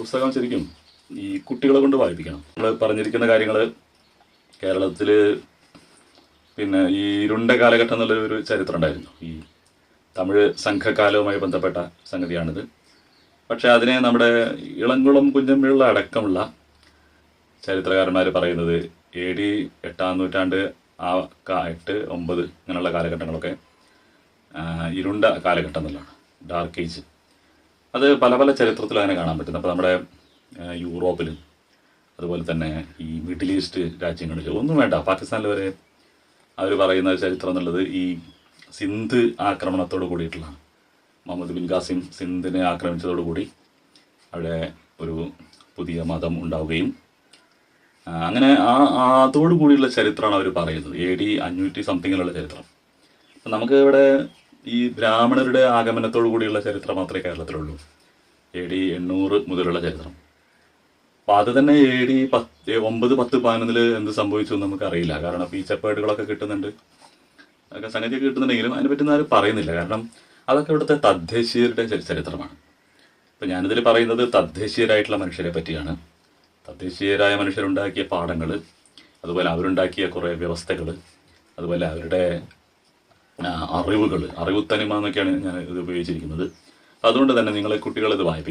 പുസ്തകം ശരിക്കും ഈ കുട്ടികളെ കൊണ്ട് വായിപ്പിക്കണം. നമ്മൾ പറഞ്ഞിരിക്കുന്ന കാര്യങ്ങൾ കേരളത്തിൽ പിന്നെ ഈ ഇരുണ്ട കാലഘട്ടം എന്നുള്ളൊരു ചരിത്രം ഉണ്ടായിരുന്നു. ഈ തമിഴ് സംഘകാലവുമായി ബന്ധപ്പെട്ട സംഗതിയാണിത്. പക്ഷെ അതിനെ നമ്മുടെ ഇളംകുളം കുഞ്ഞമ്പിള്ള അടക്കമുള്ള ചരിത്രകാരന്മാർ പറയുന്നത് AD 8-ാം നൂറ്റാണ്ട് 8, 9 ഇങ്ങനെയുള്ള കാലഘട്ടങ്ങളൊക്കെ ഇരുണ്ട കാലഘട്ടം എന്നുള്ളതാണ്, ഡാർക്ക് ഏജ്. അത് പല പല ചരിത്രത്തിലും അങ്ങനെ കാണാൻ പറ്റുന്നത്. അപ്പോൾ നമ്മുടെ യൂറോപ്പിൽ, അതുപോലെ തന്നെ ഈ മിഡിൽ ഈസ്റ്റ് രാജ്യങ്ങളിൽ, ഒന്നും വേണ്ട പാകിസ്ഥാനിൽ വരെ അവർ പറയുന്ന ചരിത്രം എന്നുള്ളത് ഈ സിന്ധ് ആക്രമണത്തോട് കൂടിയിട്ടുള്ളതാണ്. മുഹമ്മദ് ബിൻ ഖാസിം സിന്ധിനെ ആക്രമിച്ചതോടുകൂടി അവിടെ ഒരു പുതിയ മതം ഉണ്ടാവുകയും അങ്ങനെ അതോടു കൂടിയുള്ള ചരിത്രമാണ് അവർ പറയുന്നത്. AD 500 സംതിങ്ങിലുള്ള ചരിത്രം. അപ്പം നമുക്ക് ഇവിടെ ഈ ബ്രാഹ്മണരുടെ ആഗമനത്തോടു കൂടിയുള്ള ചരിത്രം മാത്രമേ കേരളത്തിലുള്ളൂ, AD 800 മുതലുള്ള ചരിത്രം. അപ്പോൾ അത് തന്നെ AD 9, 10, 11 എന്ത് സംഭവിച്ചു എന്ന് നമുക്കറിയില്ല. കാരണം ഈ ചെപ്പേടുകളൊക്കെ കിട്ടുന്നുണ്ട്, അതൊക്കെ സംഗതിയൊക്കെ കിട്ടുന്നുണ്ടെങ്കിലും അതിനെപ്പറ്റി ആരും പറയുന്നില്ല. കാരണം അതൊക്കെ ഇവിടുത്തെ തദ്ദേശീയരുടെ ചരിത്രമാണ്. ഇപ്പം ഞാനിതിൽ പറയുന്നത് തദ്ദേശീയരായിട്ടുള്ള മനുഷ്യരെ പറ്റിയാണ്. തദ്ദേശീയരായ മനുഷ്യരുണ്ടാക്കിയ പാഠങ്ങൾ, അതുപോലെ അവരുണ്ടാക്കിയ കുറേ വ്യവസ്ഥകൾ, അതുപോലെ അവരുടെ അറിവുത്തനിമ എന്നൊക്കെയാണ് ഞാൻ ഇത് ഉപയോഗിച്ചിരിക്കുന്നത്. അതുകൊണ്ട് തന്നെ നിങ്ങളെ കുട്ടികളിത് വായിപ്പിക്കും.